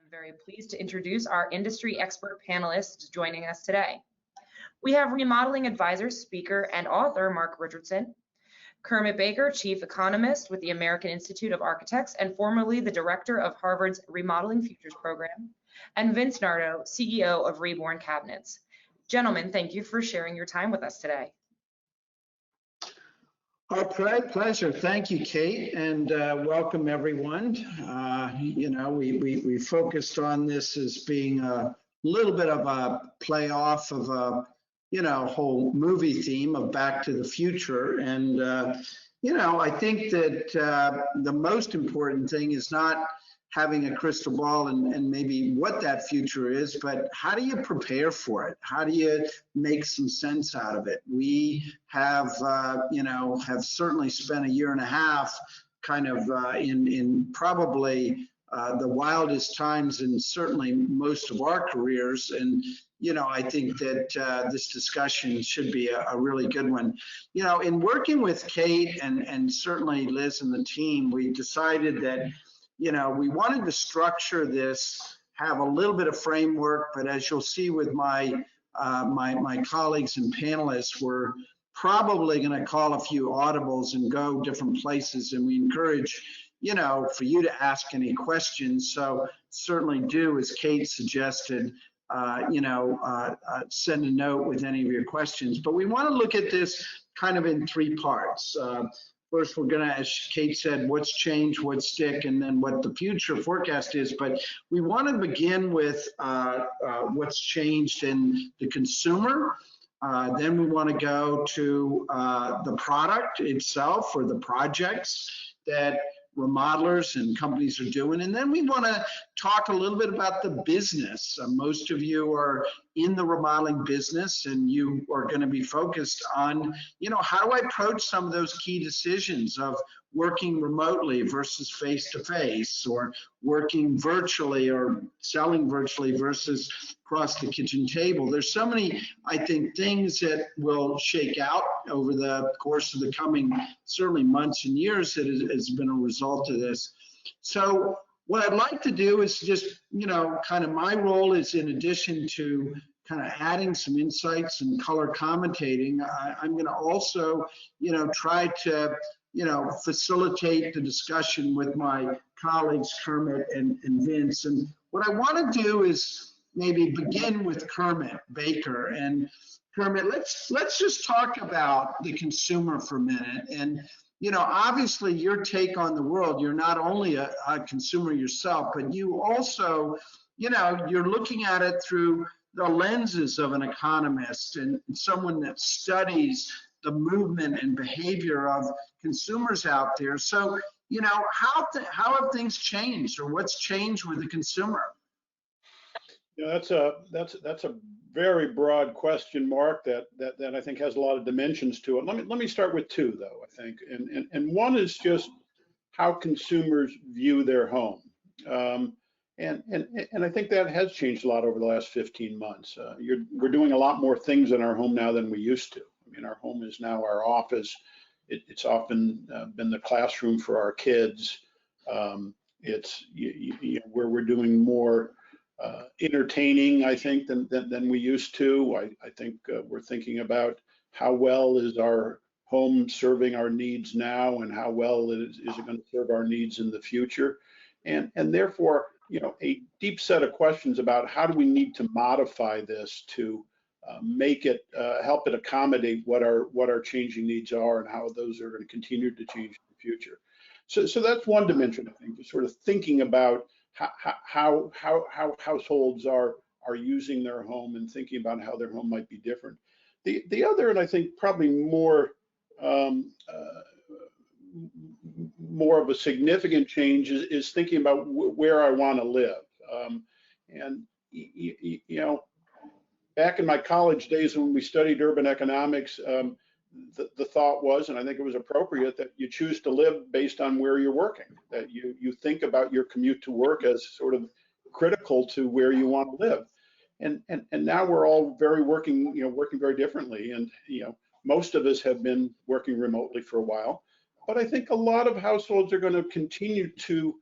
I'm very pleased to introduce our industry expert panelists joining us today. We have remodeling advisor, speaker, and author Mark Richardson, Kermit Baker, chief economist with the American Institute of Architects and formerly the director of Harvard's Remodeling Futures program, and Vince Nardo, CEO of Reborn Cabinets. Gentlemen, thank you for sharing your time with us today. Our pleasure. Thank you, Kate, and welcome everyone. We focused on this as being a little bit of a play off of a whole movie theme of Back to the Future, and I think that the most important thing is not having a crystal ball and maybe what that future is, but how do you prepare for it? How do you make some sense out of it? We have, have certainly spent a year and a half kind of in probably the wildest times in certainly most of our careers. And, I think that this discussion should be a really good one. In working with Kate and certainly Liz and the team, we decided that we wanted to structure this, have a little bit of framework, but as you'll see with my my colleagues and panelists, we're probably going to call a few audibles and go different places, and we encourage for you to ask any questions. So certainly do, as Kate suggested, send a note with any of your questions. But we want to look at this kind of in three parts. First, we're going to, as Kate said, what's changed, what's stick, and then what the future forecast is. But we want to begin with what's changed in the consumer. Then we want to go to the product itself or the projects that remodelers and companies are doing. And then we want to talk a little bit about the business. Most of you are in the remodeling business, and you are going to be focused on, how do I approach some of those key decisions of working remotely versus face-to-face, or working virtually or selling virtually versus across the kitchen table. There's so many, I think, things that will shake out over the course of the coming, certainly months and years that has been a result of this. So what I'd like to do is just, kind of my role is, in addition to kind of adding some insights and color commentating, I'm going to also, try to, facilitate the discussion with my colleagues, Kermit and Vince. And what I want to do is maybe begin with Kermit Baker. And Kermit, let's just talk about the consumer for a minute. And obviously your take on the world, you're not only a consumer yourself, but you also, you're looking at it through the lenses of an economist and someone that studies the movement and behavior of consumers out there. So, how have things changed, or what's changed with the consumer? That's a very broad question, Mark, that I think has a lot of dimensions to it. Let me start with two, though, I think. And one is just how consumers view their home. And I think that has changed a lot over the last 15 months. We're doing a lot more things in our home now than we used to. I mean, our home is now our office. It's often been the classroom for our kids. It's where we're doing more entertaining, I think, than we used to. I think we're thinking about how well is our home serving our needs now, and how well is it going to serve our needs in the future. And therefore, a deep set of questions about how do we need to modify this to make it, help it accommodate what our changing needs are, and how those are going to continue to change in the future. So that's one dimension, I think, just sort of thinking about how households are using their home and thinking about how their home might be different. The other, and I think probably more of a significant change is thinking about where I want to live. And back in my college days when we studied urban economics, the thought was, and I think it was appropriate, that you choose to live based on where you're working, that you think about your commute to work as sort of critical to where you want to live. And now we're all working very differently. And most of us have been working remotely for a while. But I think a lot of households are going to continue to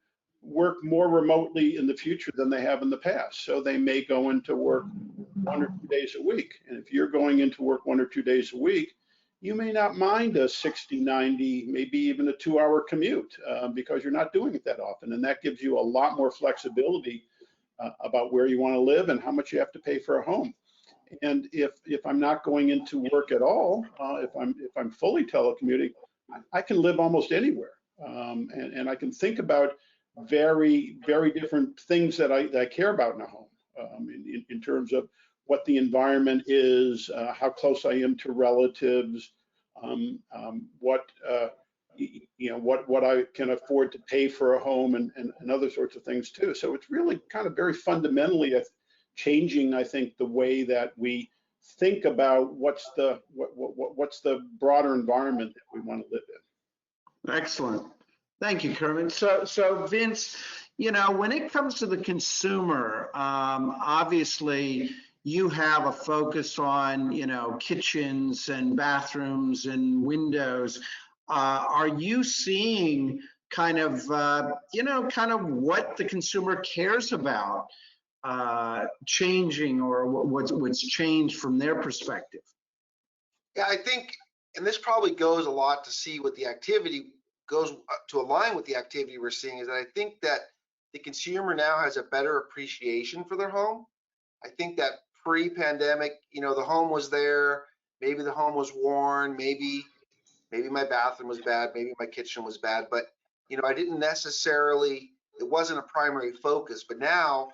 work more remotely in the future than they have in the past. So they may go into work 1 or 2 days a week. And if you're going into work 1 or 2 days a week, you may not mind a 60, 90, maybe even a 2-hour commute because you're not doing it that often. And that gives you a lot more flexibility about where you want to live and how much you have to pay for a home. And if I'm not going into work at all, if I'm fully telecommuting, I can live almost anywhere. And I can think about very, very different things that I care about in a home in terms of what the environment is, how close I am to relatives, what I can afford to pay for a home, and other sorts of things too. So it's really kind of very fundamentally changing, I think, the way that we think about what's the broader environment that we want to live in. Excellent. Thank you, Kermit. So Vince, when it comes to the consumer, obviously you have a focus on, kitchens and bathrooms and windows. Are you seeing kind of what the consumer cares about changing, or what's changed from their perspective? Yeah, I think, and this probably goes a lot to see what the activity goes to align with the activity we're seeing, is that I think that the consumer now has a better appreciation for their home. I think that pre-pandemic, the home was there, maybe the home was worn, maybe my bathroom was bad, maybe my kitchen was bad, but I didn't necessarily, it wasn't a primary focus. But now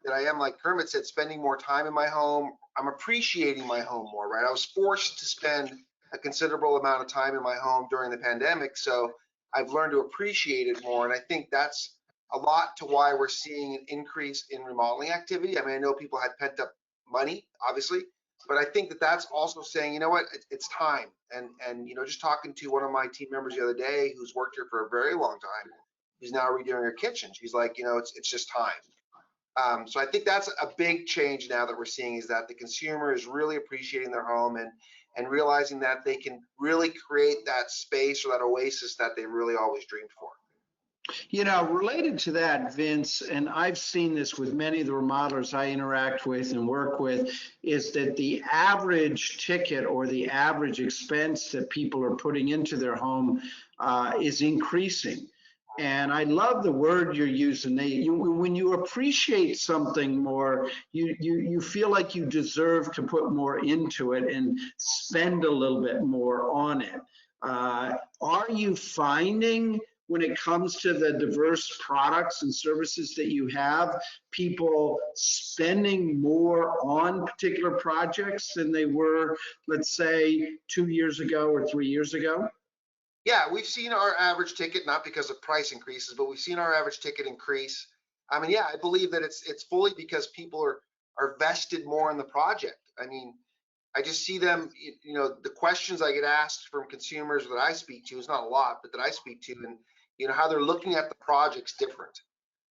that I am, like Kermit said, spending more time in my home, I'm appreciating my home more, right? I was forced to spend a considerable amount of time in my home during the pandemic, so I've learned to appreciate it more. And I think that's a lot to why we're seeing an increase in remodeling activity. I mean, I know people had pent up money, obviously, but I think that that's also saying, you know what, it's time. And just talking to one of my team members the other day who's worked here for a very long time, who's now redoing her kitchen. She's like, it's just time. So I think that's a big change now that we're seeing, is that the consumer is really appreciating their home and realizing that they can really create that space or that oasis that they really always dreamed for. Related to that, Vince, and I've seen this with many of the remodelers I interact with and work with, is that the average ticket or the average expense that people are putting into their home is increasing. And I love the word you're using. When you appreciate something more, you feel like you deserve to put more into it and spend a little bit more on it. Are you finding, when it comes to the diverse products and services that you have, people spending more on particular projects than they were, let's say, 2 years ago or 3 years ago? Yeah, we've seen our average ticket, not because of price increases, but we've seen our average ticket increase. I mean, yeah, I believe that it's fully because people are vested more in the project. I mean, I just see them, the questions I get asked from consumers that I speak to, is not a lot, but that I speak to, and how they're looking at the project's different.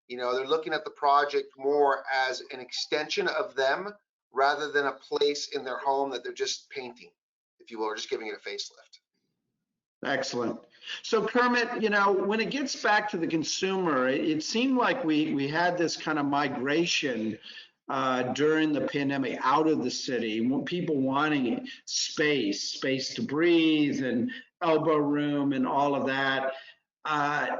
They're looking at the project more as an extension of them rather than a place in their home that they're just painting, if you will, or just giving it a facelift. Excellent. So Kermit, when it gets back to the consumer, it seemed like we had this kind of migration during the pandemic out of the city, people wanting space to breathe and elbow room and all of that. I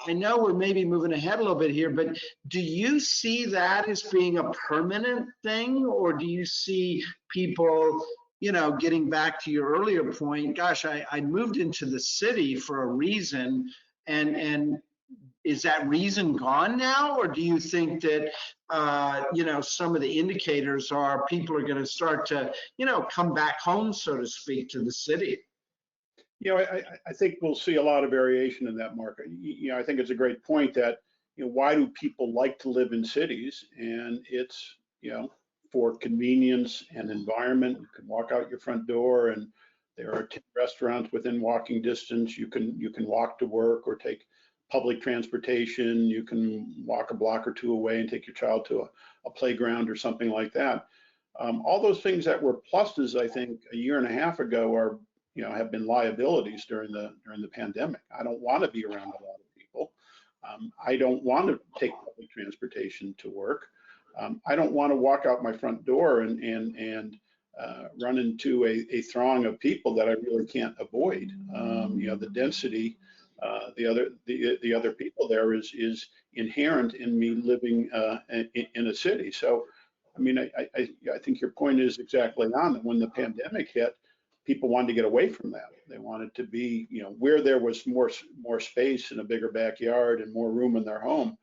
know we're maybe moving ahead a little bit here, but do you see that as being a permanent thing, or do you see people, getting back to your earlier point, gosh, I moved into the city for a reason, and is that reason gone now, or do you think that some of the indicators are people are going to start to come back home, so to speak, to the city? I think we'll see a lot of variation in that market. I think it's a great point that, why do people like to live in cities? And it's, for convenience and environment. You can walk out your front door and there are 10 restaurants within walking distance. You can walk to work or take public transportation. You can walk a block or two away and take your child to a playground or something like that. All those things that were pluses, I think, a year and a half ago are, have been liabilities during the pandemic. I don't want to be around a lot of people. I don't want to take public transportation to work. I don't want to walk out my front door and run into a throng of people that I really can't avoid. The density, the other people there is inherent in me living in a city. So, I mean, I think your point is exactly on. That when the pandemic hit, people wanted to get away from that. They wanted to be, where there was more space and a bigger backyard and more room in their home.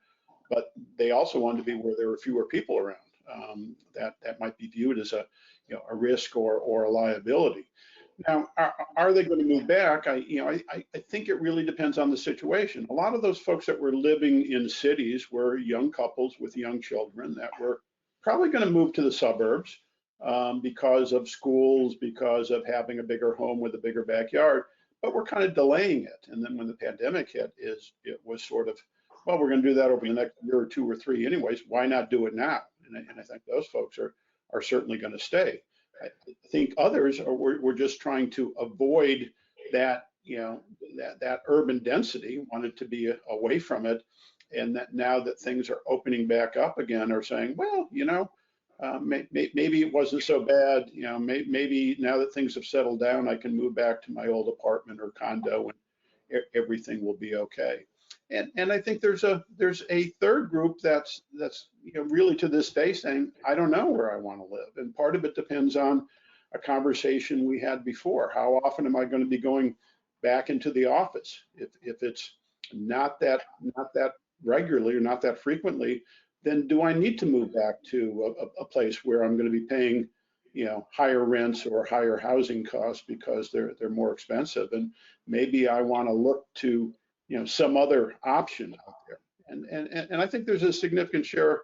But they also wanted to be where there were fewer people around. That might be viewed as a risk or a liability. Now, are they going to move back? I think it really depends on the situation. A lot of those folks that were living in cities were young couples with young children that were probably going to move to the suburbs because of schools, because of having a bigger home with a bigger backyard. But we're kind of delaying it. And then when the pandemic hit, it was sort of, well, we're going to do that over the next year or 2 or 3 anyways. Why not do it now? And I think those folks are certainly going to stay. I think others we're just trying to avoid that, that urban density, wanted to be away from it. And that now that things are opening back up again, are saying, well, maybe it wasn't so bad. Maybe now that things have settled down, I can move back to my old apartment or condo and everything will be okay. And I think there's a third group that's really to this day saying, I don't know where I want to live. And part of it depends on a conversation we had before. How often am I going to be going back into the office? If it's not that regularly or not that frequently, then do I need to move back to a place where I'm going to be paying higher rents or higher housing costs because they're more expensive? And maybe I want to look to some other option out there. And I think there's a significant share,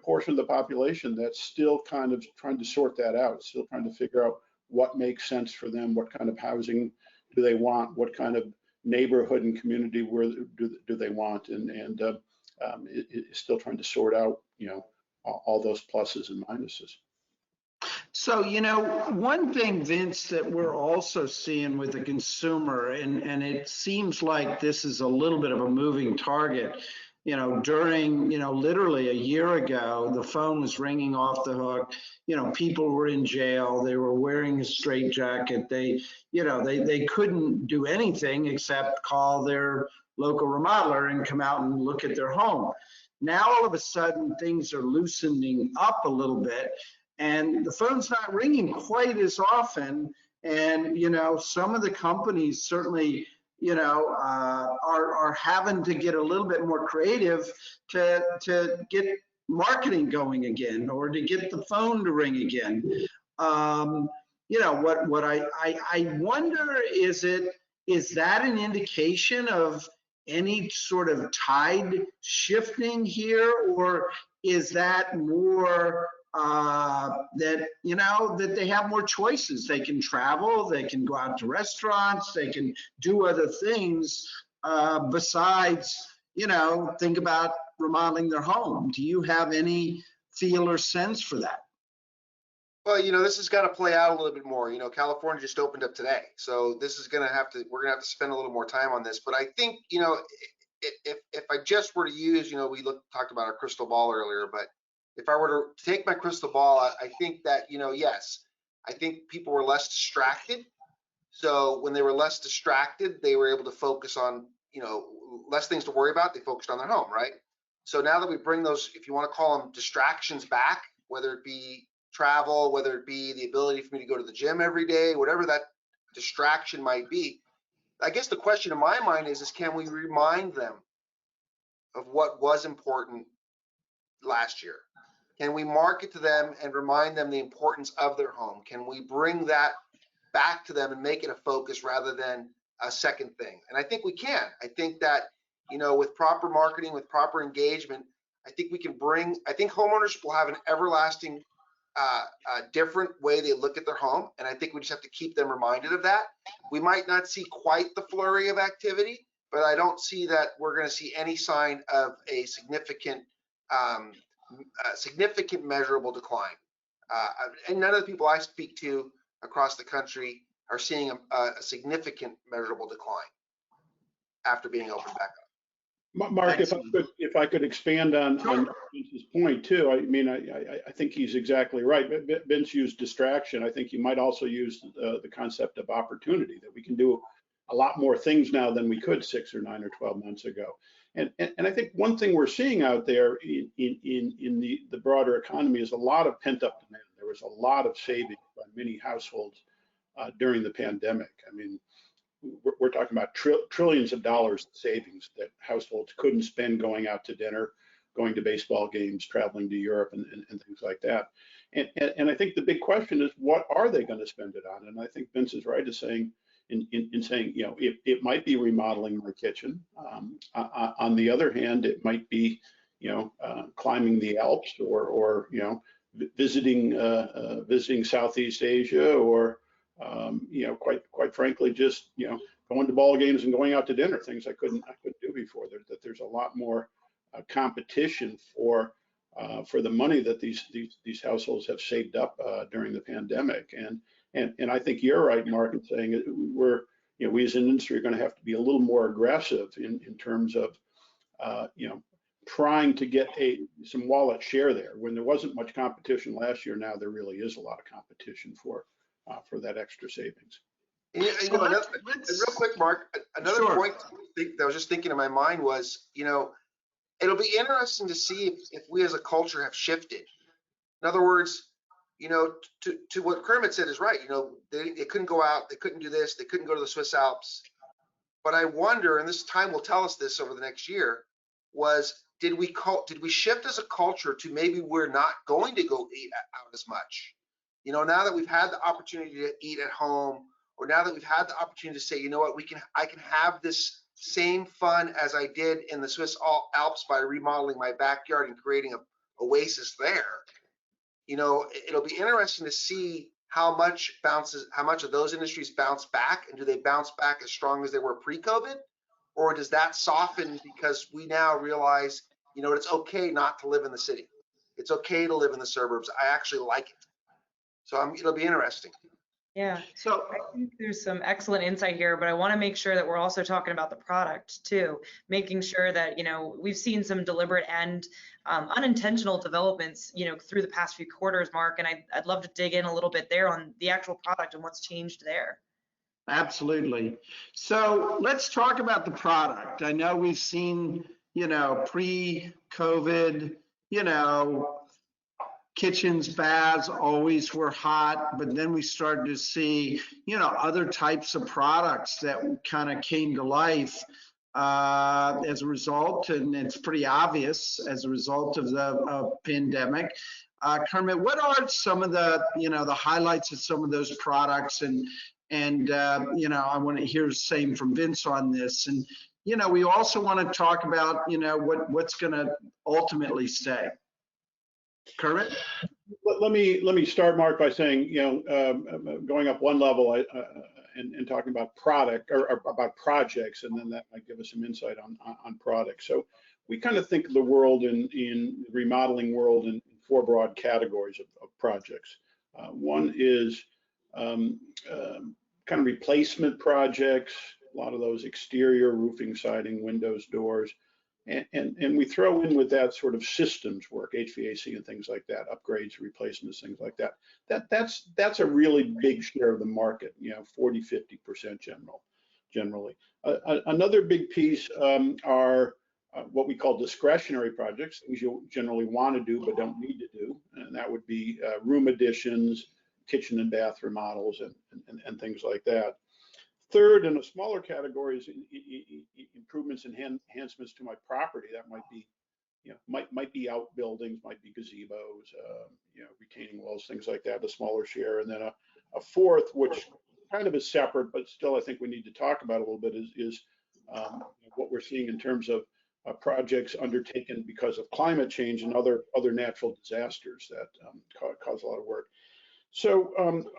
portion of the population that's still kind of trying to sort that out, still trying to figure out what makes sense for them, what kind of housing do they want, what kind of neighborhood and community do they want, and is still trying to sort out, all those pluses and minuses. So, one thing, Vince, that we're also seeing with the consumer, and it seems like this is a little bit of a moving target, during, literally a year ago, the phone was ringing off the hook, people were in jail, they were wearing a straitjacket, they couldn't do anything except call their local remodeler and come out and look at their home. Now, all of a sudden, things are loosening up a little bit. And the phone's not ringing quite as often. And, some of the companies certainly, are having to get a little bit more creative to get marketing going again, or to get the phone to ring again. What I wonder is that an indication of any sort of tide shifting here, or is that more that they have more choices? They can travel, they can go out to restaurants, they can do other things besides, think about remodeling their home. Do you have any feel or sense for that? Well, this has got to play out a little bit more. California just opened up today, so this is going to have to, we're going to have to spend a little more time on this. But I think, if I just were to use, we talked about our crystal ball earlier, but if I were to take my crystal ball, I think that, yes, I think people were less distracted. So when they were less distracted, they were able to focus on, less things to worry about. They focused on their home, right? So now that we bring those, if you want to call them distractions back, whether it be travel, whether it be the ability for me to go to the gym every day, whatever that distraction might be, I guess the question in my mind is can we remind them of what was important last year? Can we market to them and remind them the importance of their home? Can we bring that back to them and make it a focus rather than a second thing? And I think we can. I think that, with proper marketing, with proper engagement, I think we can I think homeowners will have an everlasting different way they look at their home. And I think we just have to keep them reminded of that. We might not see quite the flurry of activity, but I don't see that we're going to see any sign of a significant measurable decline. And none of the people I speak to across the country are seeing a significant measurable decline after being opened back up. Mark, if I could expand on Vince's point too. I mean, I think he's exactly right. Vince used distraction. I think you might also use the concept of opportunity, that we can do a lot more things now than we could 6 or 9 or 12 months ago. And I think one thing we're seeing out there in the broader economy is a lot of pent-up demand. There was a lot of savings by many households during the pandemic. I mean, we're talking about trillions of dollars in savings that households couldn't spend going out to dinner, going to baseball games, traveling to Europe, and things like that. And I think the big question is, what are they going to spend it on? And I think Vince is right in saying, you know, it might be remodeling my kitchen. On the other hand, it might be, you know, climbing the Alps, or you know, visiting Southeast Asia, or you know, quite frankly, just, you know, going to ball games and going out to dinner, things I couldn't do before. That there's a lot more competition for the money that these households have saved up during the pandemic. And I think you're right, Mark, in saying we as an industry are going to have to be a little more aggressive in terms of you know, trying to get some wallet share there. When there wasn't much competition last year, now there really is a lot of competition for that extra savings. And, you know, real quick, Mark, another point that I was just thinking in my mind was, you know, it'll be interesting to see if we as a culture have shifted. In other words, you know, to what Kermit said is right. You know, they couldn't go out, they couldn't do this, they couldn't go to the Swiss Alps. But I wonder, and this time will tell us this over the next year, was did we shift as a culture to maybe we're not going to go eat out as much? You know, now that we've had the opportunity to eat at home, or now that we've had the opportunity to say, you know what, I can have this same fun as I did in the Swiss Alps by remodeling my backyard and creating an oasis there. You know, it'll be interesting to see how much of those industries bounce back, and do they bounce back as strong as they were pre-COVID, or does that soften because we now realize, you know, it's okay not to live in the city. It's okay to live in the suburbs. I actually like it. So it'll be interesting. Yeah, So I think there's some excellent insight here, but I want to make sure that we're also talking about the product too, making sure that, you know, we've seen some deliberate and unintentional developments, you know, through the past few quarters, Mark, and I'd love to dig in a little bit there on the actual product and what's changed there. absolutely. So let's talk about the product. I know we've seen, you know, pre-COVID, you know, kitchens, baths always were hot, but then we started to see, you know, other types of products that kind of came to life as a result, and it's pretty obvious as a result of the pandemic. Kermit, what are some of the, you know, the highlights of some of those products? And you know, I want to hear the same from Vince on this. And, you know, we also want to talk about, you know, what's going to ultimately stay. Kermit? Let me start, Mark, by saying, you know, going up one level and talking about product or about projects, and then that might give us some insight on products. So we kind of think of the world in the remodeling world in 4 broad categories of projects. One is kind of replacement projects, a lot of those exterior roofing, siding, windows, doors. And we throw in with that sort of systems work, HVAC and things like that, upgrades, replacements, things like that. That's a really big share of the market, you know, 40–50% generally. Another big piece are what we call discretionary projects, things you generally want to do but don't need to do, and that would be room additions, kitchen and bath remodels, and things like that. Third, in a smaller category, is improvements and enhancements to my property. That might be, you know, might be outbuildings, might be gazebos, you know, retaining walls, things like that. A smaller share, and then a fourth, which kind of is separate, but still I think we need to talk about a little bit, is what we're seeing in terms of projects undertaken because of climate change and other natural disasters that cause a lot of work. So,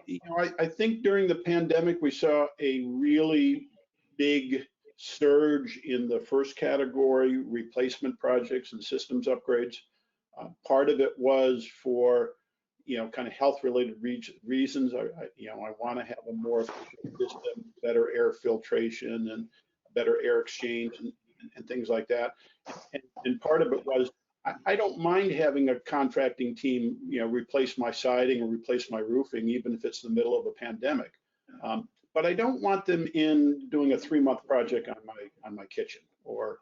you know, I think during the pandemic, we saw a really big surge in the first category, replacement projects and systems upgrades. Part of it was for, you know, kind of health-related reasons. You know, I want to have a more efficient system, better air filtration and better air exchange and things like that. And part of it was, I don't mind having a contracting team, replace my siding or replace my roofing, even if it's the middle of a pandemic. But I don't want them in doing a 3-month project on my kitchen or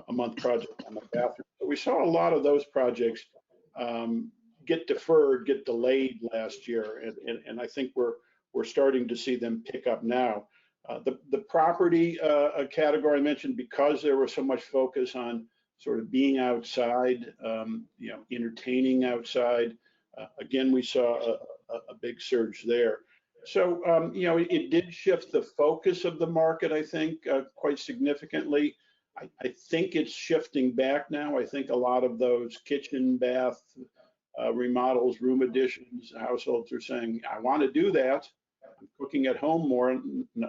a month project on my bathroom. So we saw a lot of those projects get deferred, get delayed last year, and I think we're starting to see them pick up now. The property category I mentioned, because there was so much focus on sort of being outside, entertaining outside. Again, we saw a big surge there. So, it did shift the focus of the market, I think, quite significantly. I think it's shifting back now. I think a lot of those kitchen, bath remodels, room additions, households are saying, I want to do that. I'm cooking at home more,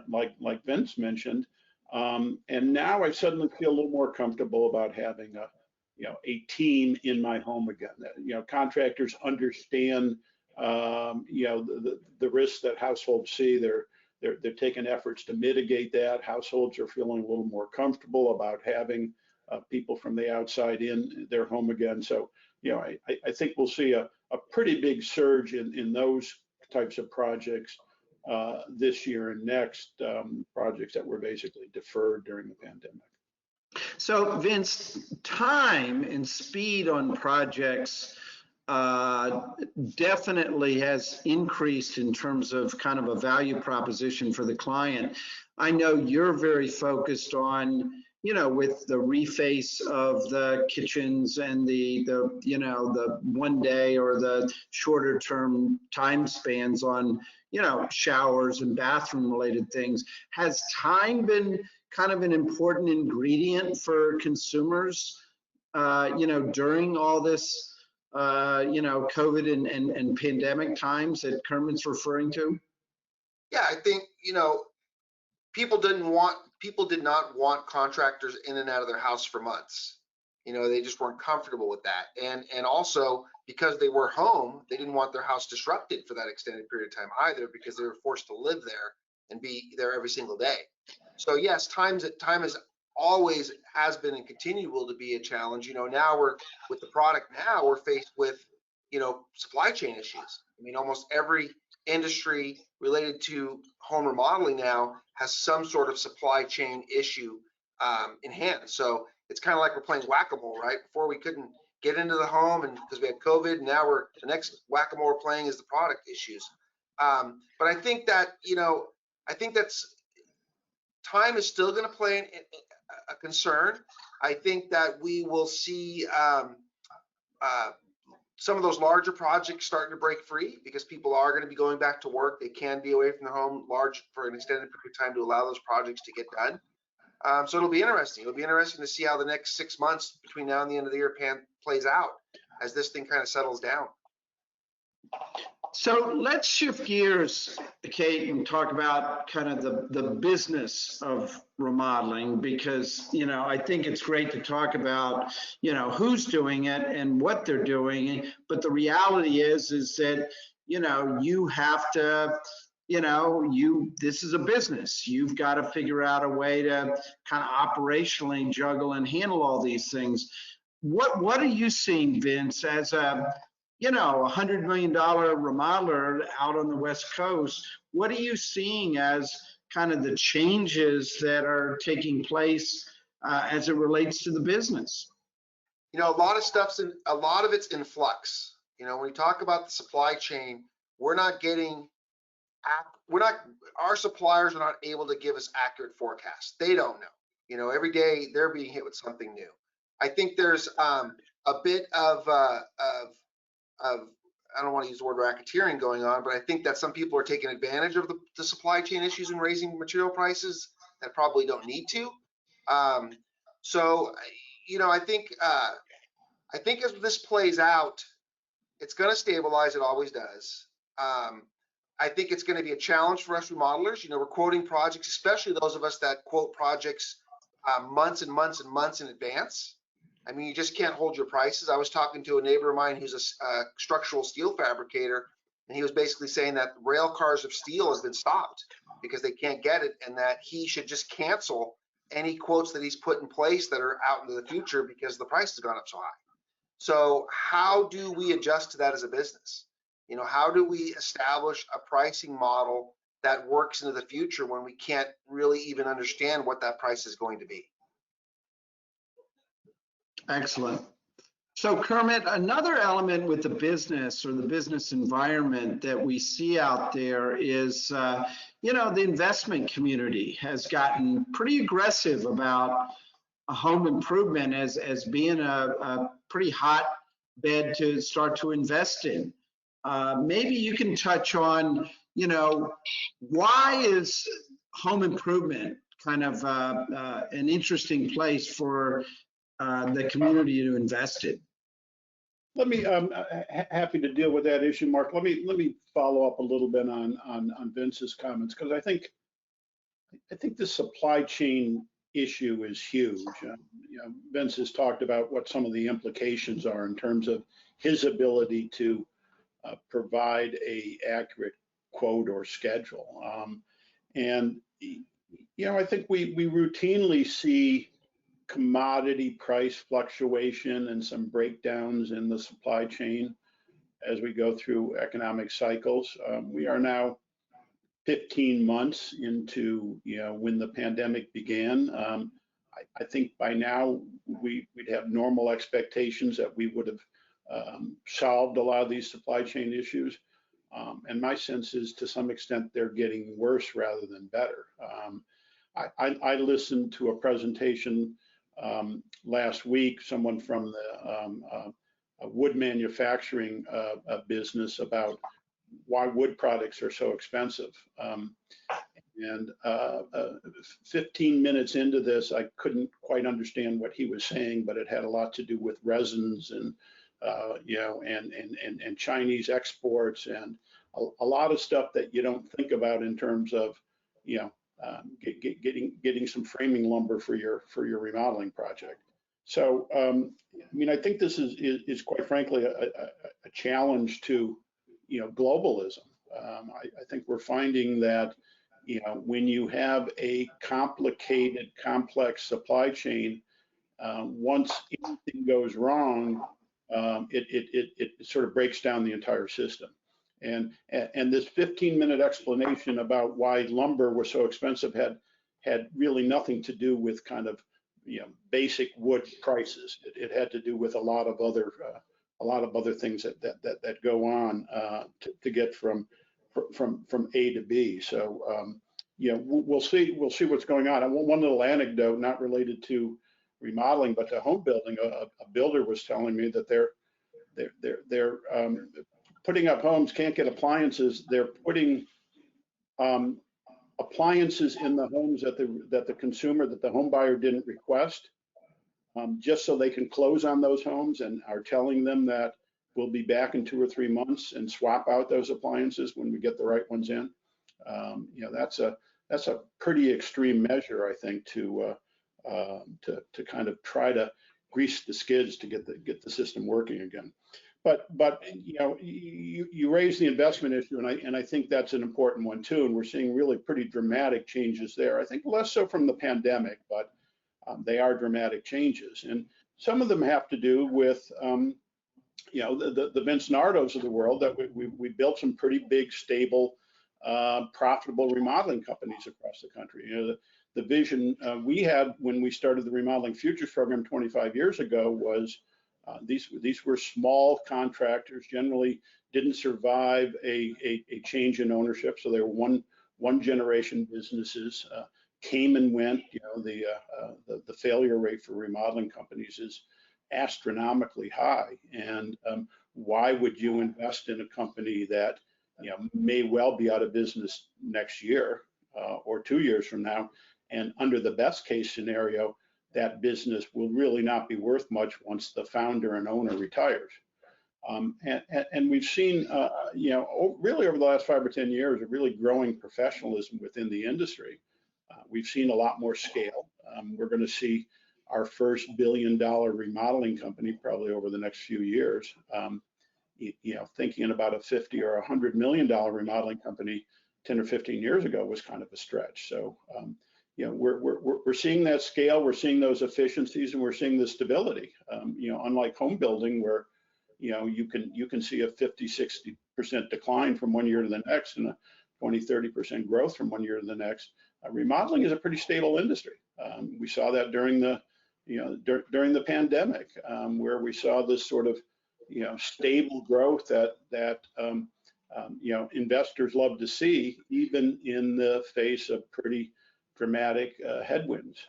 like Vince mentioned. And now I suddenly feel a little more comfortable about having a team in my home again. Contractors understand the risks that households see. They're taking efforts to mitigate that. Households are feeling a little more comfortable about having people from the outside in their home again. So, I think we'll see a pretty big surge in those types of projects this year and next, projects that were basically deferred during the pandemic. So Vince, time and speed on projects definitely has increased in terms of kind of a value proposition for the client. I know you're very focused on, with the reface of the kitchens and the 1 day or the shorter term time spans on, showers and bathroom related things. Has time been kind of an important ingredient for consumers, during all this, COVID and pandemic times that Kermit's referring to? Yeah, I think, people did not want contractors in and out of their house for months. They just weren't comfortable with that. And also because they were home, they didn't want their house disrupted for that extended period of time either, because they were forced to live there and be there every single day. So yes, time has been and continual to be a challenge. Now with the product now, we're faced with, supply chain issues. I mean, almost every industry related to home remodeling now has some sort of supply chain issue in hand. So it's kind of like we're playing whack-a-mole, right? Before we couldn't get into the home, and because we had COVID, now the next whack-a-mole we're playing is the product issues. But I think that, that's time is still going to play a concern. I think that we will see some of those larger projects starting to break free because people are going to be going back to work. They can be away from their home for an extended period of time to allow those projects to get done. So it'll be interesting. It'll be interesting to see how the next 6 months between now and the end of the year plays out as this thing kind of settles down. So let's shift gears, Kate, and talk about kind of the business of remodeling, because, I think it's great to talk about, who's doing it and what they're doing. But the reality is that, you have to, this is a business. You've got to figure out a way to kind of operationally juggle and handle all these things. What are you seeing, Vince, as a $100 million remodeler out on the West Coast? What are you seeing as kind of the changes that are taking place as it relates to the business? A lot of it's in flux. When we talk about the supply chain, our suppliers are not able to give us accurate forecasts. They don't know. Every day they're being hit with something new. I think there's a bit of I don't want to use the word racketeering going on, but I think that some people are taking advantage of the supply chain issues and raising material prices that probably don't need to. So, I think as this plays out, it's going to stabilize. It always does. I think it's going to be a challenge for us remodelers. We're quoting projects, especially those of us that quote projects months and months and months in advance. I mean, you just can't hold your prices. I was talking to a neighbor of mine who's a structural steel fabricator, and he was basically saying that rail cars of steel has been stopped because they can't get it, and that he should just cancel any quotes that he's put in place that are out into the future because the price has gone up so high. So how do we adjust to that as a business? You know, how do we establish a pricing model that works into the future when we can't really even understand what that price is going to be? Excellent. So Kermit, another element with the business or the business environment that we see out there is, you know, the investment community has gotten pretty aggressive about home improvement as being a pretty hot bed to start to invest in. Maybe you can touch on, you know, why is home improvement kind of an interesting place for the community to invest in? Let me, happy to deal with that issue, Mark. Let me follow up a little bit on Vince's comments, because I think the supply chain issue is huge. You know, Vince has talked about what some of the implications are in terms of his ability to provide a accurate quote or schedule. And you know, I think we routinely see commodity price fluctuation and some breakdowns in the supply chain as we go through economic cycles. We are now 15 months into, you know, when the pandemic began. I think by now we'd have normal expectations that we would have solved a lot of these supply chain issues. And my sense is, to some extent, they're getting worse rather than better. I listened to a presentation last week, someone from the wood manufacturing business, about why wood products are so expensive. And 15 minutes into this, I couldn't quite understand what he was saying, but it had a lot to do with resins and you know, and Chinese exports, and a lot of stuff that you don't think about in terms of, you know, getting some framing lumber for your remodeling project. So I mean, I think this is quite frankly a challenge to, you know, globalism. I think we're finding that, you know, when you have a complicated, complex supply chain, once anything goes wrong, it sort of breaks down the entire system. And this 15-minute explanation about why lumber was so expensive had really nothing to do with kind of, you know, basic wood prices. It had to do with a lot of other things that go on to get from A to B. So you know, we'll see what's going on. And one little anecdote, not related to remodeling but to home building. A builder was telling me that they're putting up homes, can't get appliances. They're putting appliances in the homes that the home buyer didn't request, just so they can close on those homes, and are telling them that we'll be back in 2 or 3 months and swap out those appliances when we get the right ones in. You know, that's a pretty extreme measure, I think, to kind of try to grease the skids to get the system working again. But you know, you raise the investment issue, and I think that's an important one too. And we're seeing really pretty dramatic changes there. I think less so from the pandemic, but they are dramatic changes, and some of them have to do with you know, the Vince Nardos of the world, that we built some pretty big, stable, profitable remodeling companies across the country. You know, the vision we had when we started the Remodeling Futures program 25 years ago was these were small contractors, generally didn't survive a change in ownership, so they were one generation businesses, came and went. You know, the failure rate for remodeling companies is astronomically high, and why would you invest in a company that, you know, may well be out of business next year or 2 years from now, and under the best case scenario, that business will really not be worth much once the founder and owner retires. And we've seen, you know, really over the last 5 or 10 years, a really growing professionalism within the industry. We've seen a lot more scale. We're going to see our first $1 billion remodeling company probably over the next few years. You know, thinking about a $50 or $100 million remodeling company 10 or 15 years ago was kind of a stretch. So we're seeing that scale, we're seeing those efficiencies, and we're seeing the stability. Unlike home building, where you can see a 50-60% decline from one year to the next and a 20-30% growth from one year to the next. Remodeling is a pretty stable industry. We saw that during the pandemic, where we saw this sort of stable growth that investors love to see, even in the face of pretty dramatic headwinds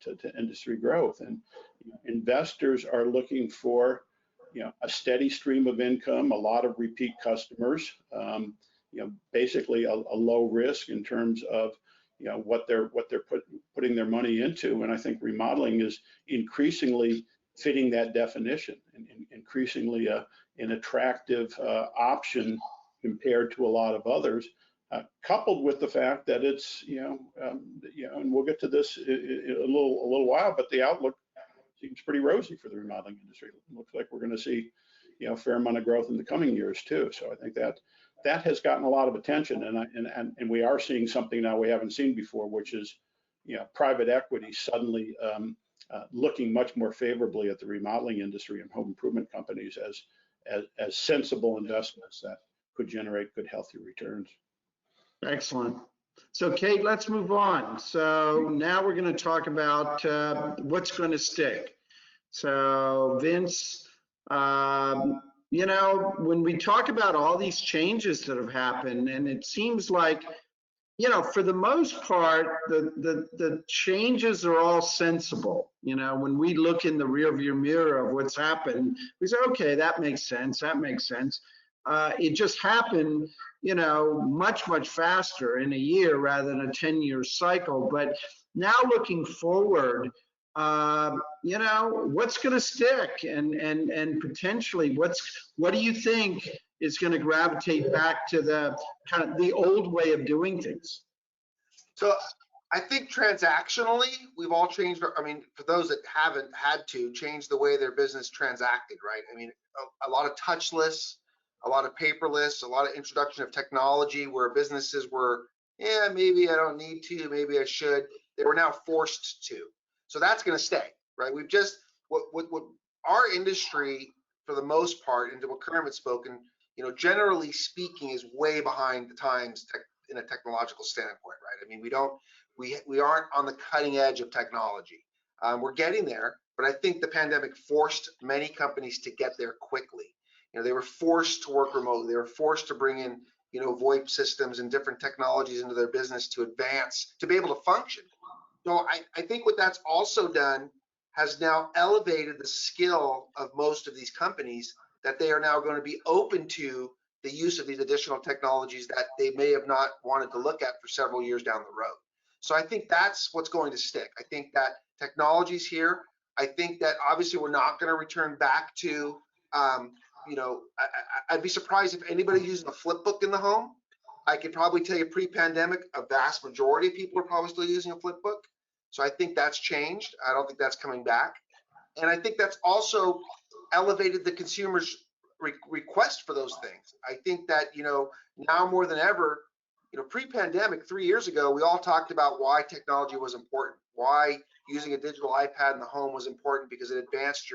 to industry growth. And investors are looking for a steady stream of income, a lot of repeat customers, basically a low risk in terms of what they're putting their money into. And I think remodeling is increasingly fitting that definition, and increasingly an attractive option compared to a lot of others, coupled with the fact that it's and we'll get to this in a little while, but the outlook seems pretty rosy for the remodeling industry. It looks like we're going to see a fair amount of growth in the coming years too. So I think that has gotten a lot of attention, and we are seeing something now we haven't seen before, which is private equity suddenly looking much more favorably at the remodeling industry and home improvement companies as sensible investments that could generate good, healthy returns. Excellent. So Kate, let's move on. So now we're going to talk about what's going to stick. So Vince, when we talk about all these changes that have happened, and it seems like, for the most part, the changes are all sensible. When we look in the rearview mirror of what's happened, we say, okay, that makes sense. That makes sense. It just happened, much, much faster in a year rather than a 10-year cycle. But now looking forward, what's going to stick, and potentially what do you think is going to gravitate back to the kind of the old way of doing things? So I think transactionally, we've all changed. For those that haven't had to change the way their business transacted, right? A lot of touchless, a lot of paperless, a lot of introduction of technology where businesses were, maybe I don't need to, maybe I should. They were now forced to. So that's going to stay, right? We've just, what our industry, for the most part, and to what Kermit's spoken, generally speaking, is way behind the times in a technological standpoint, right? We aren't on the cutting edge of technology. We're getting there, but I think the pandemic forced many companies to get there quickly. They were forced to work remotely. They were forced to bring in, VoIP systems and different technologies into their business to advance, to be able to function. So I think what that's also done has now elevated the skill of most of these companies, that they are now going to be open to the use of these additional technologies that they may have not wanted to look at for several years down the road. So I think that's what's going to stick. I think that technology's here. I think that obviously we're not going to return back to, I'd be surprised if anybody using a flip book in the home. I could probably tell you pre-pandemic, a vast majority of people are probably still using a flip book. So I think that's changed. I don't think that's coming back. And I think that's also elevated the consumer's request for those things. I think that, now more than ever, pre-pandemic, 3 years ago, we all talked about why technology was important, why using a digital iPad in the home was important, because it advanced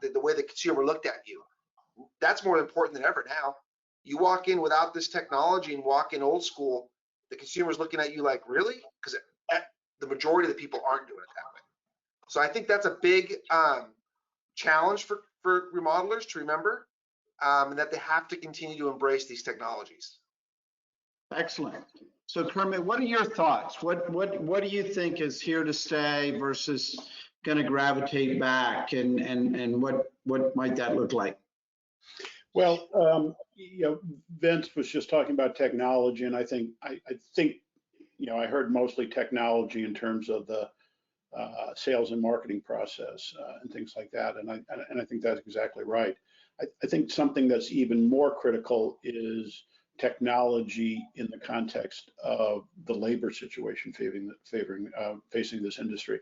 the way the consumer looked at you. That's more important than ever now. You walk in without this technology and walk in old school, the consumer's looking at you like, really? Because the majority of the people aren't doing it that way. So I think that's a big challenge for remodelers to remember, and that they have to continue to embrace these technologies. Excellent. So Kermit, what are your thoughts? What do you think is here to stay versus going to gravitate back, and what might that look like? Well, Vince was just talking about technology, and I think I heard mostly technology in terms of the sales and marketing process and things like that, and I think that's exactly right. I think something that's even more critical is technology in the context of the labor situation facing this industry.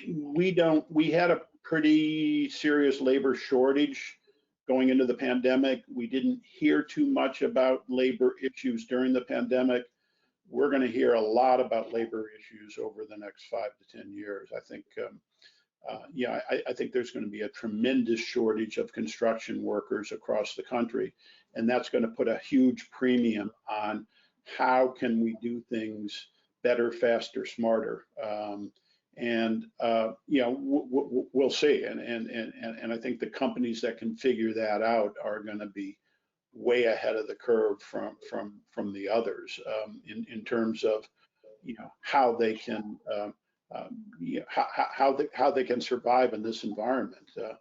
We had a pretty serious labor shortage going into the pandemic. We didn't hear too much about labor issues during the pandemic, we're going to hear a lot about labor issues over the next 5 to 10 years. I think, I think there's going to be a tremendous shortage of construction workers across the country, and that's going to put a huge premium on how can we do things better, faster, smarter. We'll see. And I think the companies that can figure that out are going to be way ahead of the curve from the others in terms of how they can how they can survive in this environment. I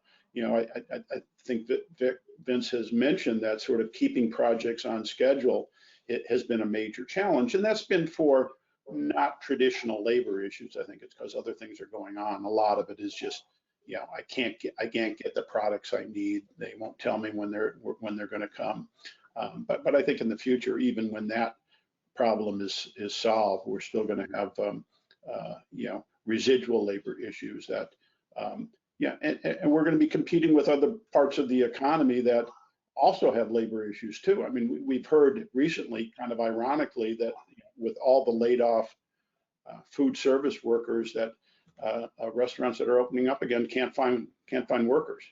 think that Vince has mentioned that sort of keeping projects on schedule, it has been a major challenge, and that's been for not traditional labor issues. I think it's because other things are going on. A lot of it is just, I can't get the products I need. They won't tell me when they're going to come. But I think in the future, even when that problem is solved, we're still going to have residual labor issues that and we're going to be competing with other parts of the economy that also have labor issues too. I mean, we've heard recently, kind of ironically, that with all the laid off food service workers, that restaurants that are opening up again can't find workers.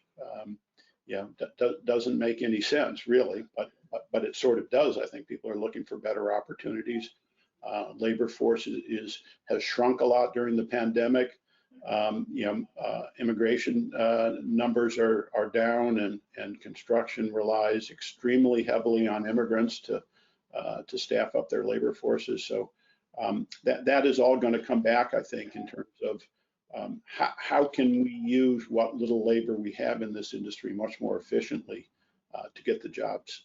Doesn't make any sense really, but it sort of does. I think people are looking for better opportunities. Labor force has shrunk a lot during the pandemic. Immigration numbers are down, and construction relies extremely heavily on immigrants to staff up their labor forces. So that is all going to come back, I think, in terms of how can we use what little labor we have in this industry much more efficiently to get the jobs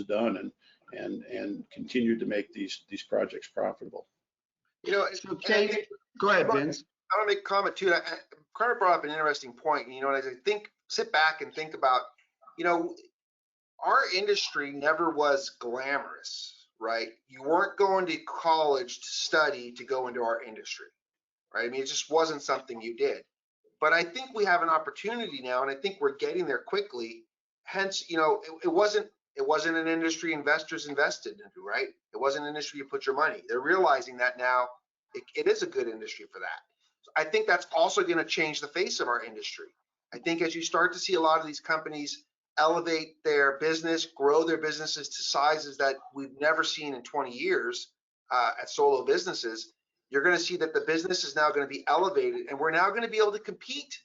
done and continue to make these projects profitable. Okay, go ahead, Vince. I want to make a comment too. Carter brought up an interesting point. As I sit back and think about, our industry never was glamorous, right? You weren't going to college to study to go into our industry, right? I mean, it just wasn't something you did. But I think we have an opportunity now, and I think we're getting there quickly. Hence, it wasn't an industry investors invested into, right? It wasn't an industry you put your money. They're realizing that now it is a good industry for that. So I think that's also going to change the face of our industry. I think as you start to see a lot of these companies elevate their business, grow their businesses to sizes that we've never seen in 20 years at solo businesses, you're going to see that the business is now going to be elevated, and we're now going to be able to compete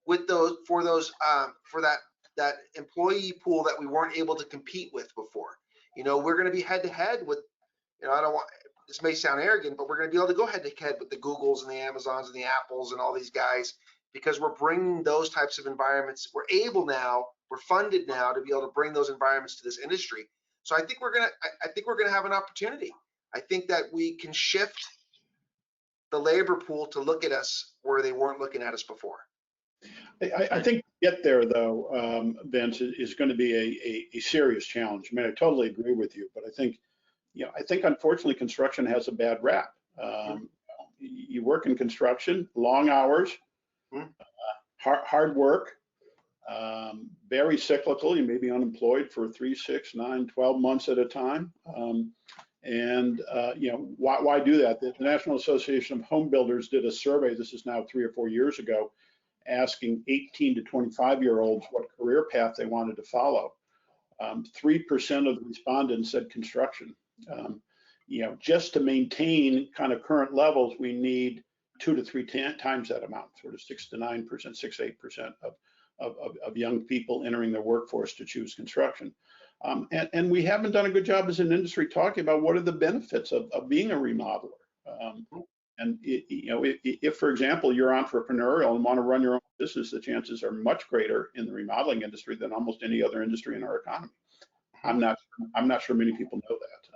with for that employee pool that we weren't able to compete with before. We're going to be head to head with, this may sound arrogant, but we're going to be able to go head to head with the Googles and the Amazons and the Apples and all these guys, because we're bringing those types of environments. We're funded now to be able to bring those environments to this industry. So I think we're going to have an opportunity. I think that we can shift the labor pool to look at us where they weren't looking at us before. I think to get there, though, Vince, is going to be a serious challenge. I mean, I totally agree with you, but I think unfortunately construction has a bad rap. You work in construction, long hours, hard work, very cyclical. You may be unemployed for 3, 6, 9, 12 months at a time. Why do that? The National Association of Home Builders did a survey, this is now 3 or 4 years ago, asking 18 to 25-year-olds what career path they wanted to follow. 3% of the respondents said construction. Just to maintain kind of current levels, we need 2 to 3 times that amount, sort of 6 to 9%, 6 to 8% of young people entering the workforce to choose construction. And we haven't done a good job as an industry talking about what are the benefits of being a remodeler. If, for example, you're entrepreneurial and want to run your own business, the chances are much greater in the remodeling industry than almost any other industry in our economy. I'm not sure many people know that.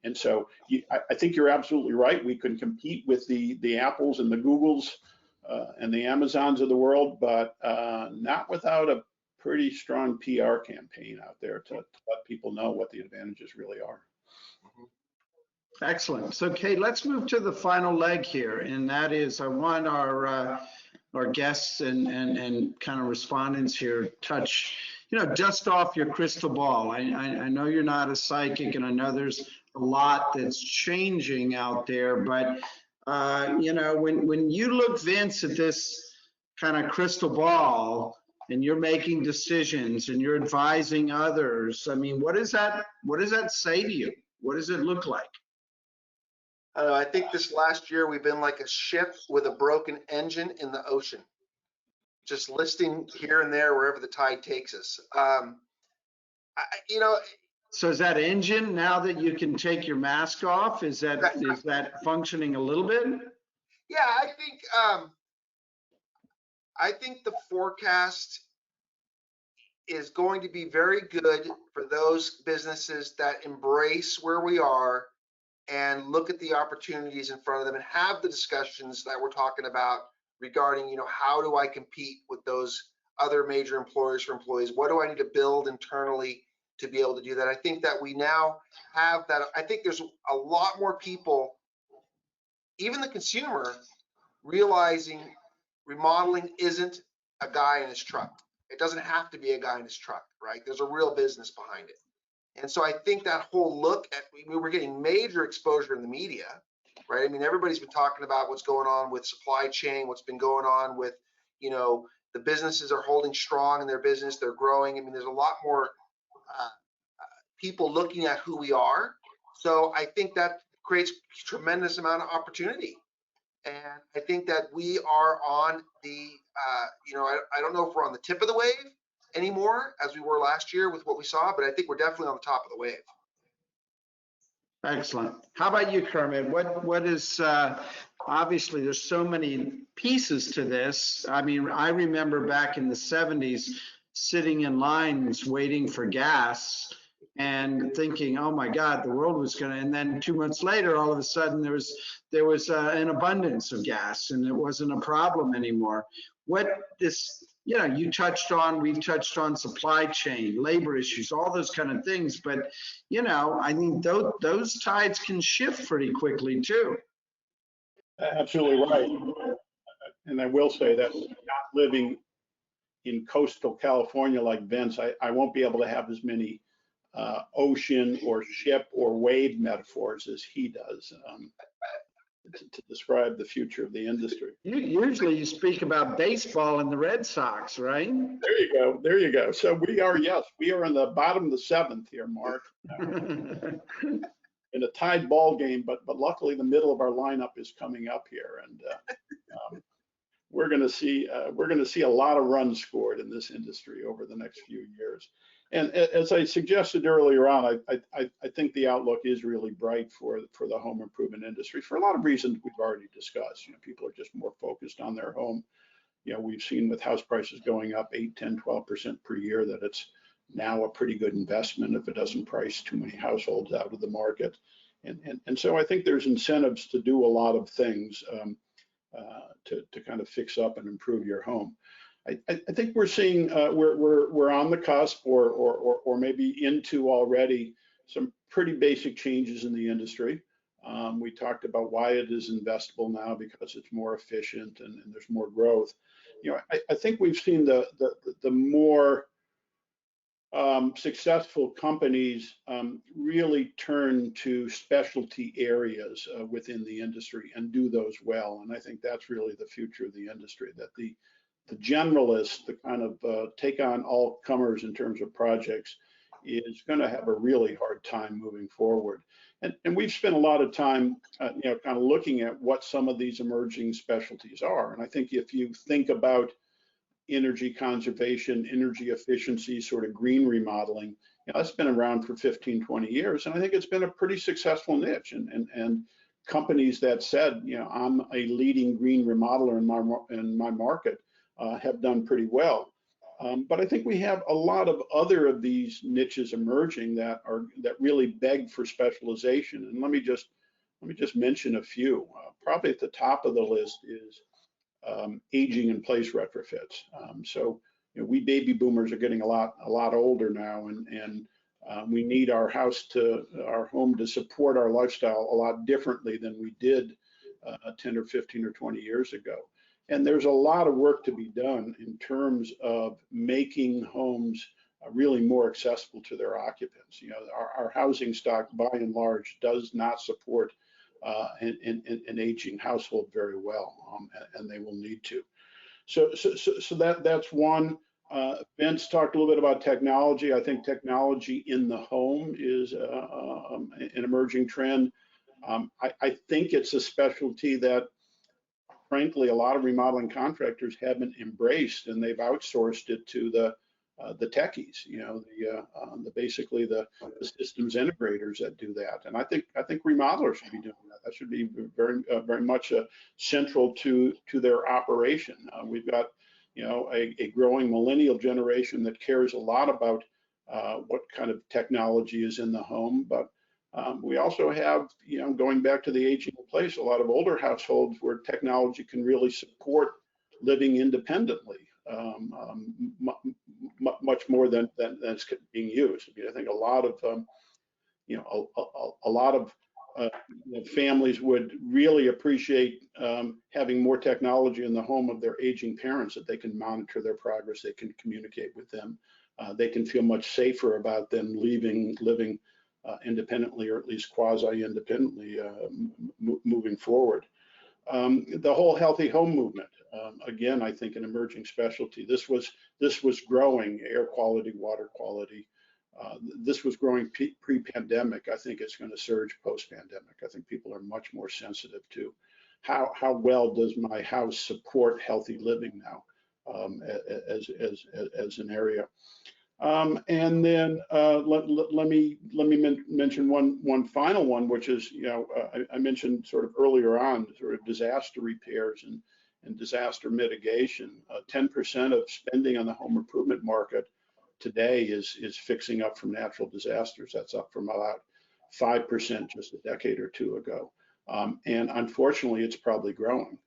And so I think you're absolutely right. We can compete with the Apples and the Googles and the Amazons of the world, but not without a pretty strong PR campaign out there to let people know what the advantages really are. Excellent. So, Kate, let's move to the final leg here, and that is I want our guests and kind of respondents here touch, dust off your crystal ball. I know you're not a psychic, and I know there's a lot that's changing out there, but you know, when you look, Vince, at this kind of crystal ball and you're making decisions and you're advising others, I mean, what does that say to you? What does it look like? I don't know, I think this last year we've been like a ship with a broken engine in the ocean, just listing here and there wherever the tide takes us. You know, so is that engine, now that you can take your mask off, is that functioning a little bit? yeah, I think the forecast is going to be very good for those businesses that embrace where we are and look at the opportunities in front of them and have the discussions that we're talking about regarding, you know, how do I compete with those other major employers for employees? What do I need to build internally to be able to do that? I think that we now have that. I think there's a lot more people, even the consumer, realizing remodeling isn't a guy in his truck. It doesn't have to be a guy in his truck, right? There's a real business behind it. And so I think that whole look at, we were getting major exposure in the media, right? I mean, everybody's been talking about what's going on with supply chain, what's been going on with, you know, the businesses are holding strong in their business, they're growing. I mean, there's a lot more people looking at who we are. So I think that creates a tremendous amount of opportunity. And I think that we are on the, you know, I don't know if we're on the tip of the wave anymore as we were last year with what we saw, but I think we're definitely on the top of the wave. Excellent. How about you, Kermit? What is, obviously there's so many pieces to this. I mean, I remember back in the 70s sitting in lines waiting for gas and thinking, oh my God, the world was gonna, and then 2 months later, all of a sudden there was an abundance of gas and it wasn't a problem anymore. What this, you know, we've touched on supply chain, labor issues, all those kind of things, but you know, I mean, those tides can shift pretty quickly too. Absolutely right. And I will say that not living in coastal California like Vince, I won't be able to have as many ocean or ship or wave metaphors as he does to describe the future of the industry. Usually you speak about baseball and the Red Sox, right? There you go. There you go. So we are, yes, we are in the bottom of the seventh here, Mark, in a tied ball game, but luckily the middle of our lineup is coming up here, and we're going to see a lot of runs scored in this industry over the next few years. And as I suggested earlier on, I think the outlook is really bright for the home improvement industry for a lot of reasons we've already discussed. You know, people are just more focused on their home. You know, we've seen with house prices going up 8, 10, 12% per year that it's now a pretty good investment if it doesn't price too many households out of the market. And so I think there's incentives to do a lot of things to kind of fix up and improve your home. I think we're seeing we're on the cusp or maybe into already some pretty basic changes in the industry. We talked about why it is investable now because it's more efficient and there's more growth. You know, I think we've seen the more successful companies really turn to specialty areas within the industry and do those well. And I think that's really the future of the industry, that the generalists, the kind of take on all comers in terms of projects, is going to have a really hard time moving forward. And we've spent a lot of time, you know, kind of looking at what some of these emerging specialties are. And I think if you think about energy conservation, energy efficiency, sort of green remodeling, you know, that's been around for 15, 20 years. And I think it's been a pretty successful niche. And companies that said, you know, I'm a leading green remodeler in my market have done pretty well. But I think we have a lot of other of these niches emerging that really beg for specialization. And let me just mention a few. Probably at the top of the list is aging in place retrofits. So you know, we baby boomers are getting a lot older now, and we need our home to support our lifestyle a lot differently than we did 10 or 15 or 20 years ago. And there's a lot of work to be done in terms of making homes really more accessible to their occupants. You know, our housing stock, by and large, does not support an aging household very well, and they will need to. So that's one. Vince talked a little bit about technology. I think technology in the home is an emerging trend. I think it's a specialty that, frankly, a lot of remodeling contractors haven't embraced, and they've outsourced it to the techies, you know, basically the systems integrators that do that. And I think remodelers should be doing that. That should be very much central to their operation. We've got, you know, a growing millennial generation that cares a lot about what kind of technology is in the home, but we also have, you know, going back to the aging in place, a lot of older households where technology can really support living independently. Much more than it's being used. I mean, I think a lot of you know, a lot of families would really appreciate having more technology in the home of their aging parents, that they can monitor their progress, they can communicate with them, they can feel much safer about them living independently, or at least quasi-independently, moving forward. The whole healthy home movement, again, I think an emerging specialty. This was growing, air quality, water quality. This was growing pre-pandemic. I think it's going to surge post-pandemic. I think people are much more sensitive to how well does my house support healthy living now, as an area. And then let me mention one final one, which is, you know, I mentioned sort of earlier on, sort of disaster repairs and disaster mitigation. 10% of spending on the home improvement market today is fixing up from natural disasters. That's up from about 5% just a decade or two ago. And unfortunately, it's probably growing.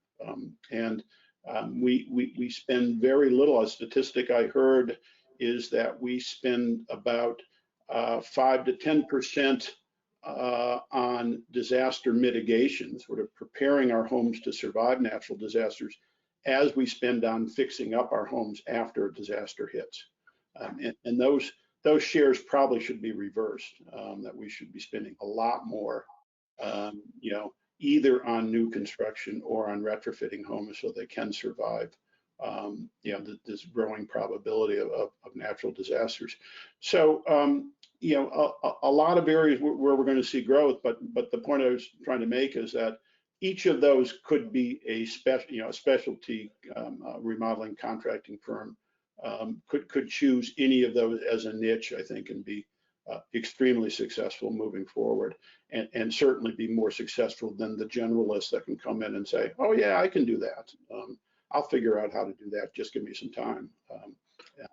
We spend very little. A statistic I heard is that we spend about 5 to 10% on disaster mitigation, sort of preparing our homes to survive natural disasters, as we spend on fixing up our homes after a disaster hits. And those shares probably should be reversed, that we should be spending a lot more, you know, either on new construction or on retrofitting homes so they can survive, you know, this growing probability of natural disasters. So, you know, a lot of areas where we're going to see growth, but the point I was trying to make is that each of those could be a specialty remodeling contracting firm could choose any of those as a niche, I think, and be extremely successful moving forward, and certainly be more successful than the generalists that can come in and say, oh yeah, I can do that. I'll figure out how to do that. Just give me some time.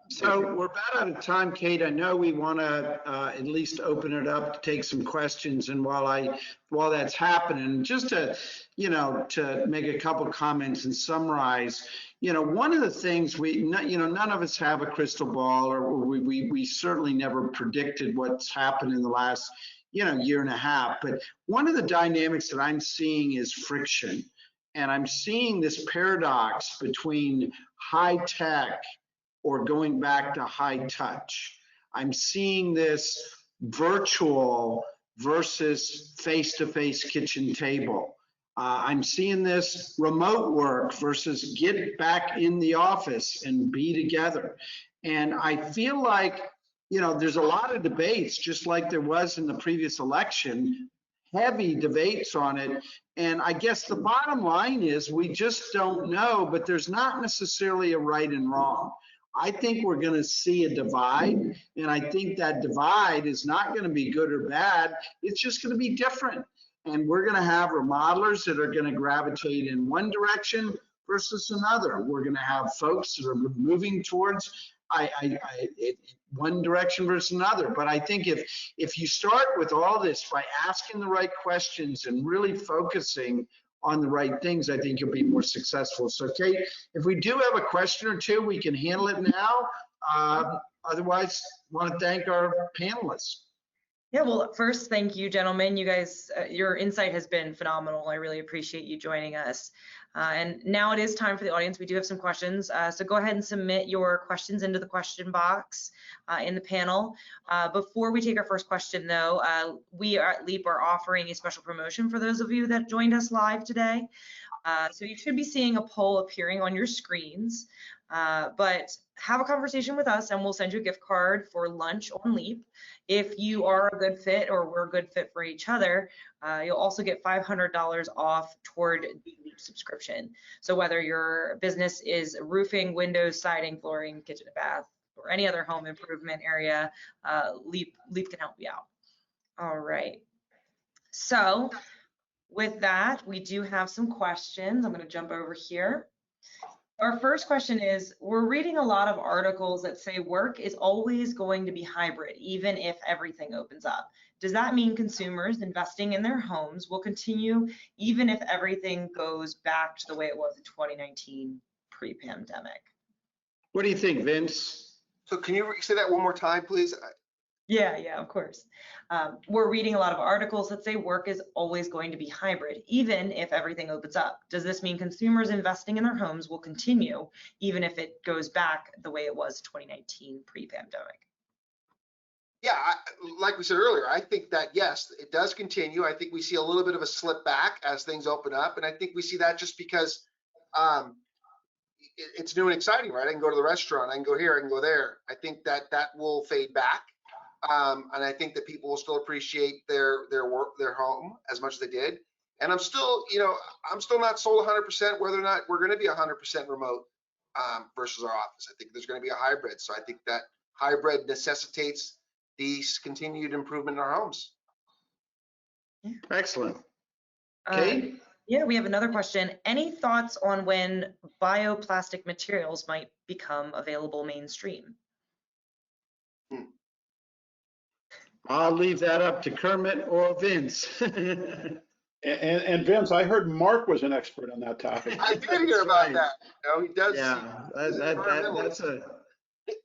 So we're about out of time, Kate. I know we want to at least open it up to take some questions. And while that's happening, just to, you know, to make a couple comments and summarize, you know, one of the things none of us have a crystal ball, or we certainly never predicted what's happened in the last, you know, year and a half. But one of the dynamics that I'm seeing is friction. And I'm seeing this paradox between high tech or going back to high touch. I'm seeing this virtual versus face-to-face kitchen table. I'm seeing this remote work versus get back in the office and be together. And I feel like, you know, there's a lot of debates, just like there was in the previous election, heavy debates on it. And I guess the bottom line is we just don't know, but there's not necessarily a right and wrong. I think we're going to see a divide, and I think that divide is not going to be good or bad. It's just going to be different. And we're going to have remodelers that are going to gravitate in one direction versus another. We're going to have folks that are moving towards one direction versus another. But I think if you start with all this by asking the right questions and really focusing on the right things, I think you'll be more successful. So Kate, if we do have a question or two, we can handle it now. Otherwise, I want to thank our panelists. Yeah, well, first, thank you, gentlemen. You guys, your insight has been phenomenal. I really appreciate you joining us. And now it is time for the audience. We do have some questions. So go ahead and submit your questions into the question box in the panel. Before we take our first question though, we at LEAP are offering a special promotion for those of you that joined us live today. So you should be seeing a poll appearing on your screens, but have a conversation with us and we'll send you a gift card for lunch on LEAP. If you are a good fit or we're a good fit for each other, you'll also get $500 off toward the LEAP subscription. So whether your business is roofing, windows, siding, flooring, kitchen and bath, or any other home improvement area, LEAP can help you out. All right. So with that, we do have some questions. I'm going to jump over here. Our first question is, we're reading a lot of articles that say work is always going to be hybrid, even if everything opens up. Does that mean consumers investing in their homes will continue even if everything goes back to the way it was in 2019 pre-pandemic? What do you think, Vince? So can you say that one more time, please? Yeah, of course. We're reading a lot of articles that say work is always going to be hybrid, even if everything opens up. Does this mean consumers investing in their homes will continue, even if it goes back the way it was 2019 pre-pandemic? Yeah, like we said earlier, I think that, yes, it does continue. I think we see a little bit of a slip back as things open up. And I think we see that just because it's new and exciting, right? I can go to the restaurant, I can go here, I can go there. I think that will fade back. And I think that people will still appreciate their work, their home as much as they did. And I'm still not sold 100% whether or not we're going to be 100% remote versus our office. I think there's going to be a hybrid. So I think that hybrid necessitates these continued improvement in our homes. Excellent. Kate? Yeah, we have another question. Any thoughts on when bioplastic materials might become available mainstream? I'll leave that up to Kermit or Vince. And Vince, I heard Mark was an expert on that topic. I did hear about that. No, he does. Yeah,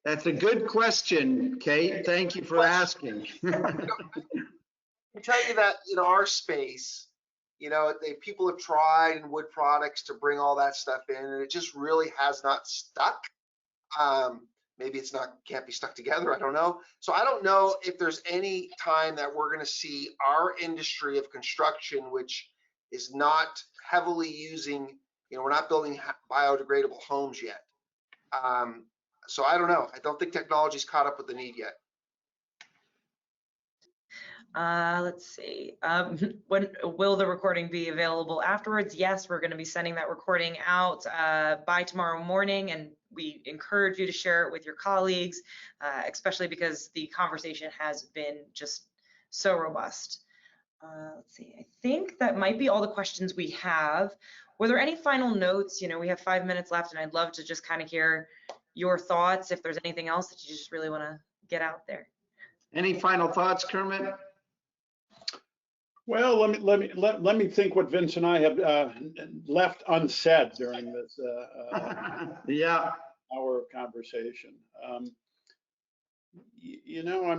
that's a good question, Kate. Thank you for asking. I tell you that in our space, people have tried in wood products to bring all that stuff in, and it just really has not stuck. Maybe can't be stuck together. I don't know. So I don't know if there's any time that we're going to see our industry of construction, which is not heavily using, we're not building biodegradable homes yet. So I don't know. I don't think technology's caught up with the need yet. Let's see. When will the recording be available afterwards? Yes, we're going to be sending that recording out by tomorrow morning, and we encourage you to share it with your colleagues, especially because the conversation has been just so robust. Let's see. I think that might be all the questions we have. Were there any final notes? We have 5 minutes left, and I'd love to just kind of hear your thoughts if there's anything else that you just really want to get out there. Any final thoughts, Kermit? Well, let me think what Vince and I have left unsaid during this hour of conversation. I'm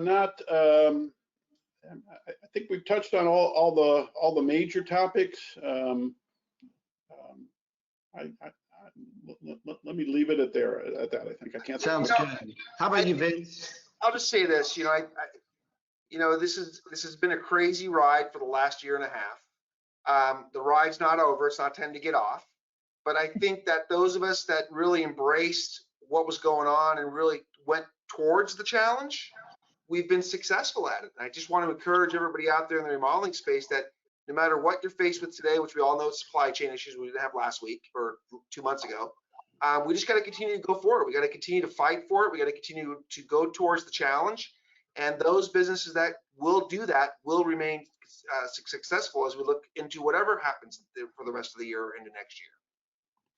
not. I think we've touched on all the major topics. Let me leave it at that. I think I can't. Sounds good. How about you, Vince? I'll just say this. This has been a crazy ride for the last year and a half. The ride's not over. It's not time to get off. But I think that those of us that really embraced what was going on and really went towards the challenge, we've been successful at it. And I just want to encourage everybody out there in the remodeling space that no matter what you're faced with today, which we all know supply chain issues we didn't have last week or 2 months ago, we just got to continue to go forward. We got to continue to fight for it. We got to continue to go towards the challenge. And those businesses that will do that will remain successful as we look into whatever happens for the rest of the year or into next year.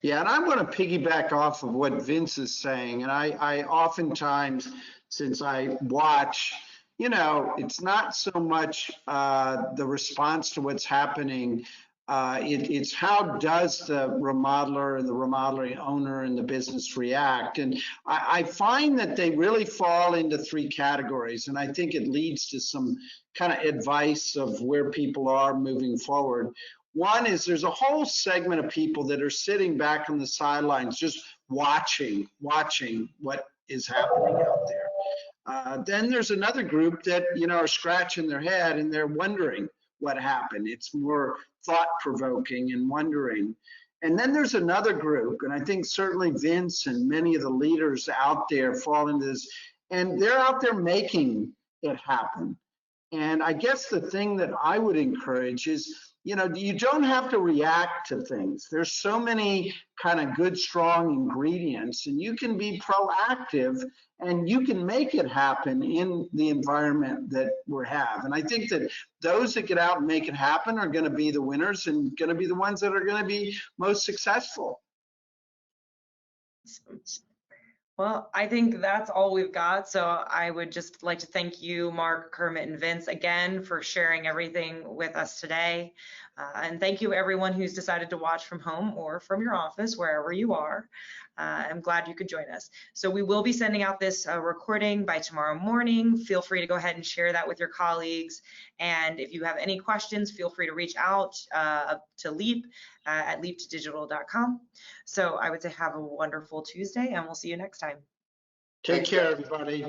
Yeah, and I want to piggyback off of what Vince is saying. And I oftentimes, since I watch, it's not so much the response to what's happening. It's how does the remodeler and the remodeling owner and the business react? And I find that they really fall into 3 categories. And I think it leads to some kind of advice of where people are moving forward. One is there's a whole segment of people that are sitting back on the sidelines just watching what is happening out there. Then there's another group that, are scratching their head and they're wondering what happened. It's more thought-provoking and wondering. And then there's another group, and I think certainly Vince and many of the leaders out there fall into this, and they're out there making it happen. And I guess the thing that I would encourage is, you don't have to react to things. There's so many kind of good, strong ingredients, and you can be proactive and you can make it happen in the environment that we have. And I think that those that get out and make it happen are going to be the winners and going to be the ones that are going to be most successful. Well, I think that's all we've got. So I would just like to thank you, Mark, Kermit, and Vince again for sharing everything with us today. And thank you everyone who's decided to watch from home or from your office, wherever you are. I'm glad you could join us. So we will be sending out this recording by tomorrow morning. Feel free to go ahead and share that with your colleagues. And if you have any questions, feel free to reach out to Leap at leap2digital.com. So I would say have a wonderful Tuesday, and we'll see you next time. Take care, everybody.